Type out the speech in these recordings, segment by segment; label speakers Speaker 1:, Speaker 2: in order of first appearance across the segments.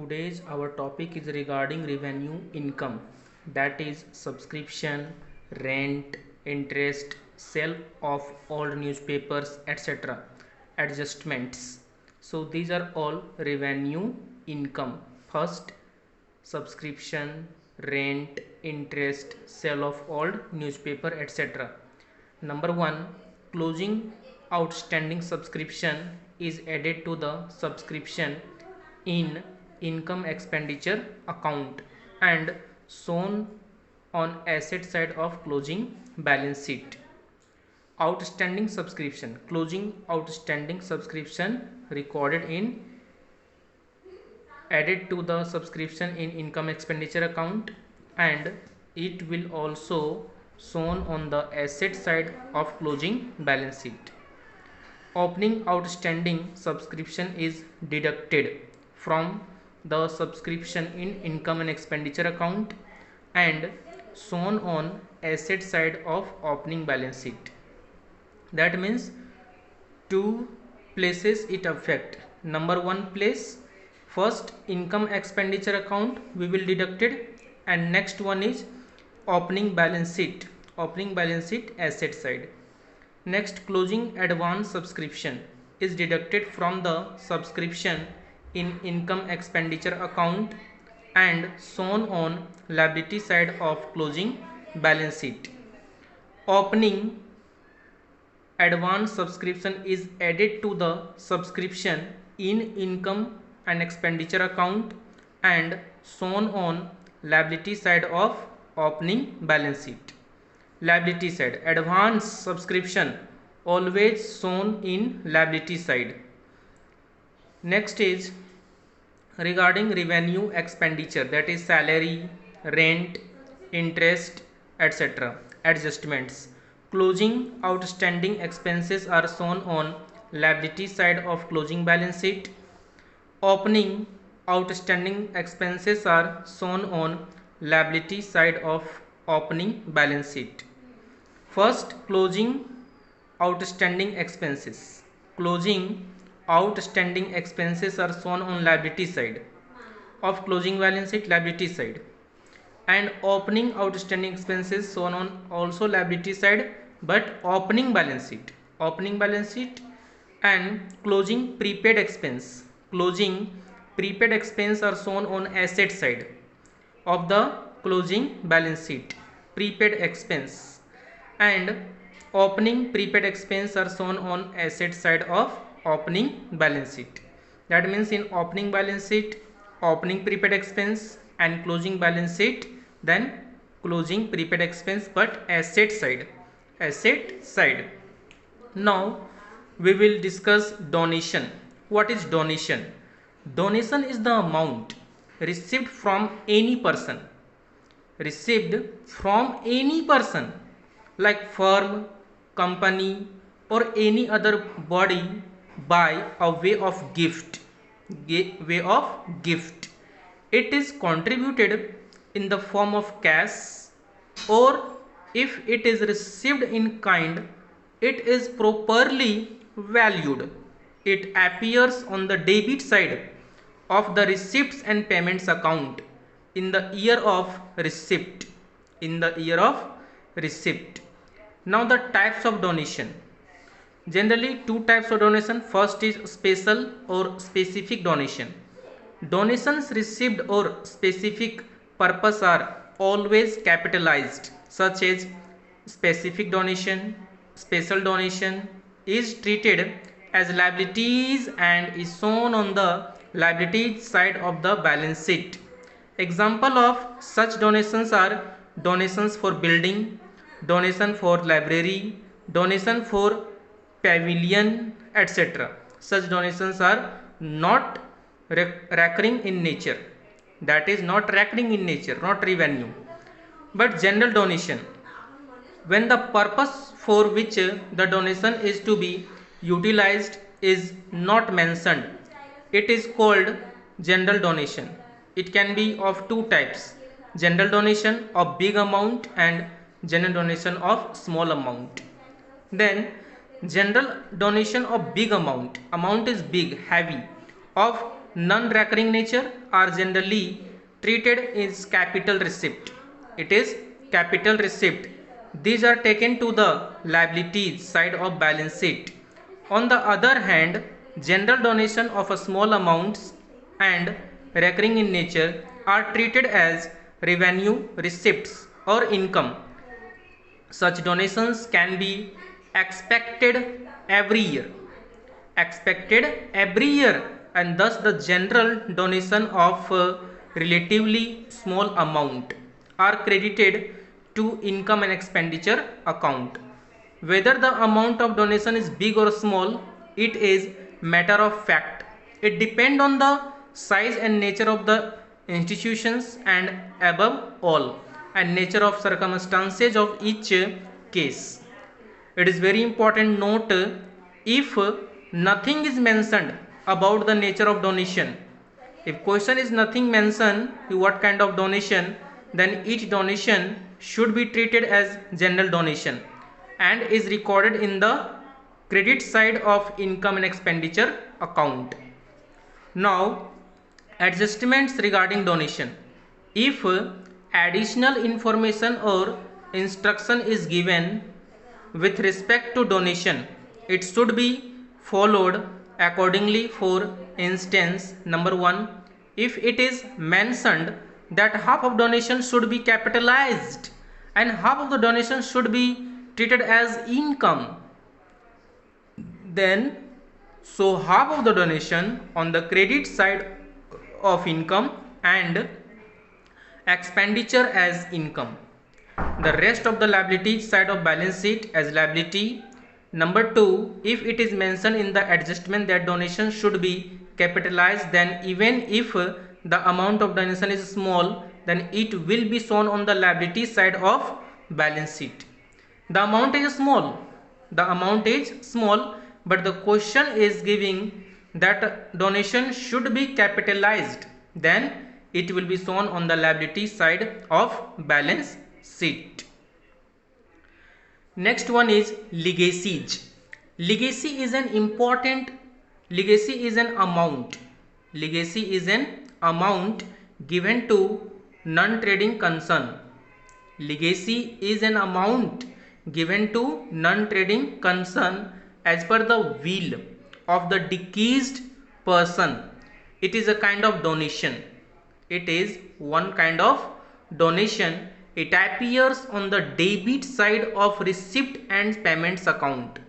Speaker 1: Today's our topic is regarding revenue income, that is subscription, rent, interest, sale of old newspapers, etc. adjustments. So these are all revenue income. First, subscription, rent, interest, sale of old newspaper, etc. Number 1, closing outstanding subscription is added to the subscription in income expenditure account and shown on asset side of closing balance sheet. Outstanding subscription, closing outstanding subscription recorded in added to the subscription in income expenditure account and it will also shown on the asset side of closing balance sheet. Opening outstanding subscription is deducted from the subscription in income and expenditure account and shown on asset side of opening balance sheet. That means two places it affect. Number 1 place, first income expenditure account we will deduct it, and next one is opening balance sheet asset side. Next, closing advance subscription is deducted from the subscription in income expenditure account and shown on liability side of closing balance sheet. Opening advance subscription is added to the subscription in income and expenditure account and shown on liability side of opening balance sheet. Liability side, advance subscription always shown in liability side. Next is regarding revenue expenditure, that is salary, rent, interest, etc. adjustments. Closing outstanding expenses are shown on liability side of closing balance sheet. Opening outstanding expenses are shown on liability side of opening balance sheet. First, closing outstanding expenses. Closing outstanding expenses are shown on liability side of closing balance sheet, liability side, and opening outstanding expenses shown on also liability side but opening balance sheet, and closing prepaid expense. Closing prepaid expense are shown on asset side of the closing balance sheet, prepaid expense, and opening prepaid expense are shown on asset side of opening balance sheet. That means in opening balance sheet, opening prepaid expense, and closing balance sheet, then closing prepaid expense but asset side. Now we will discuss donation. What is donation? Donation is the amount received from any person like firm, company, or any other body by a way of gift. It is contributed in the form of cash, or if it is received in kind, it is properly valued. It appears on the debit side of the receipts and payments account in the year of receipt. Now the types of donation. Generally two types of donation. First is special or specific donation. Donations received or specific purpose are always capitalized, such as specific donation. Special donation is treated as liabilities and is shown on the liability side of the balance sheet. Example of such donations are donations for building, donation for library, donation for pavilion, etc. Such donations are not recurring in nature, that is not recurring in nature, not revenue. But general donation, when the purpose for which the donation is to be utilized is not mentioned, it is called general donation. It can be of two types: general donation of big amount and general donation of small amount. Then general donation of big amount is big, heavy, of non-recurring nature are generally treated as capital receipt. It is capital receipt. These are taken to the liabilities side of balance sheet. On the other hand, general donation of a small amounts and recurring in nature are treated as revenue receipts or income. Such donations can be expected every year expected every year, and thus the general donation of relatively small amount are credited to income and expenditure account. Whether the amount of donation is big or small, it is matter of fact. It depends on the size and nature of the institutions, and above all, and nature of circumstances of each case. It is very important note, if nothing is mentioned about the nature of donation, if question is nothing mentioned what kind of donation, then each donation should be treated as general donation and is recorded in the credit side of income and expenditure account. Now, adjustments regarding donation. If additional information or instruction is given with respect to donation, it should be followed accordingly. For instance, number 1, if it is mentioned that half of donation should be capitalized and half of the donation should be treated as income, then so half of the donation on the credit side of income and expenditure as income, the rest of the liability side of balance sheet as liability. Number 2, if it is mentioned in the adjustment that donation should be capitalized, then even if the amount of donation is small, then it will be shown on the liability side of balance sheet. The amount is small, but the question is giving that donation should be capitalized, then it will be shown on the liability side of balance sheet. Next one is legacies. Legacy is an amount given to non-trading concern. Legacy is an amount given to non-trading concern as per the will of the deceased person. It is a kind of donation. It is one kind of donation. It appears on the debit side of receipt and payments account.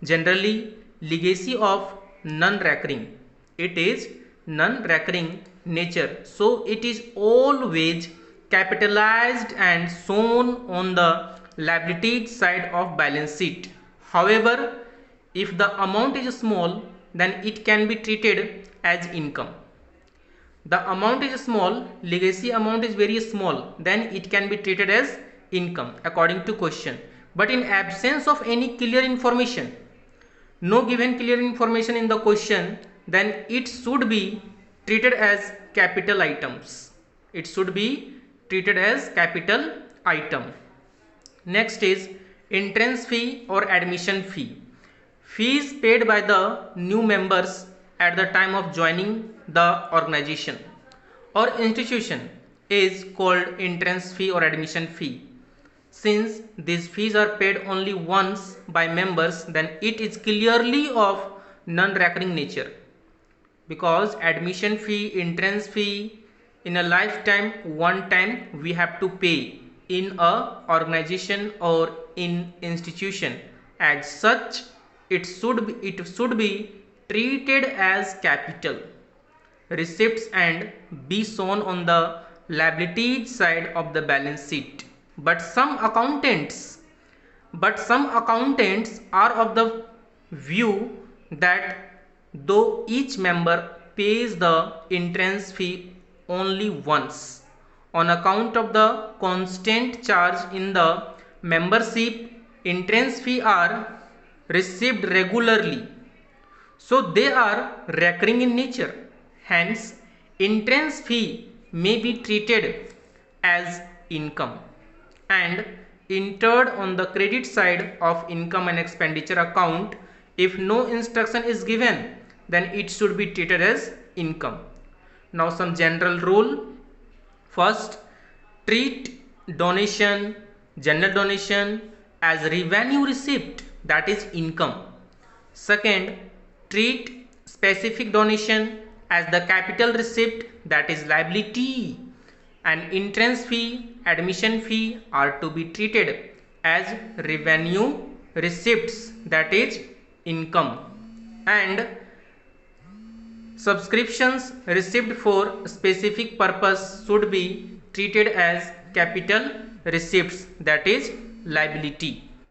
Speaker 1: Generally, legacy of non-recurring. It is non-recurring nature, so it is always capitalized and shown on the liability side of balance sheet. However, if the amount is small, then it can be treated as income. The amount is small, legacy amount is very small, then it can be treated as income according to question. But in absence of any clear information, no given clear information in the question, then it should be treated as capital items. It should be treated as capital item. Next is entrance fee or admission fee. Fees paid by the new members at the time of joining the organization or institution is called entrance fee or admission fee. Since these fees are paid only once by members, then it is clearly of non-recurring nature, because admission fee, entrance fee in a lifetime, one time we have to pay in a organization or in institution. As such, it should be treated as capital receipts and be shown on the liabilities side of the balance sheet. But some accountants are of the view that though each member pays the entrance fee only once on account of the constant charge in the membership, entrance fee are received regularly, so they are recurring in nature. Hence, entrance fee may be treated as income and entered on the credit side of income and expenditure account. If no instruction is given, then it should be treated as income. Now some general rule. First, treat donation, general donation as revenue receipt, that is income. Second, treat specific donation as the capital receipt, that is liability. And entrance fee, admission fee are to be treated as revenue receipts, that is income. And subscriptions received for specific purpose should be treated as capital receipts, that is liability.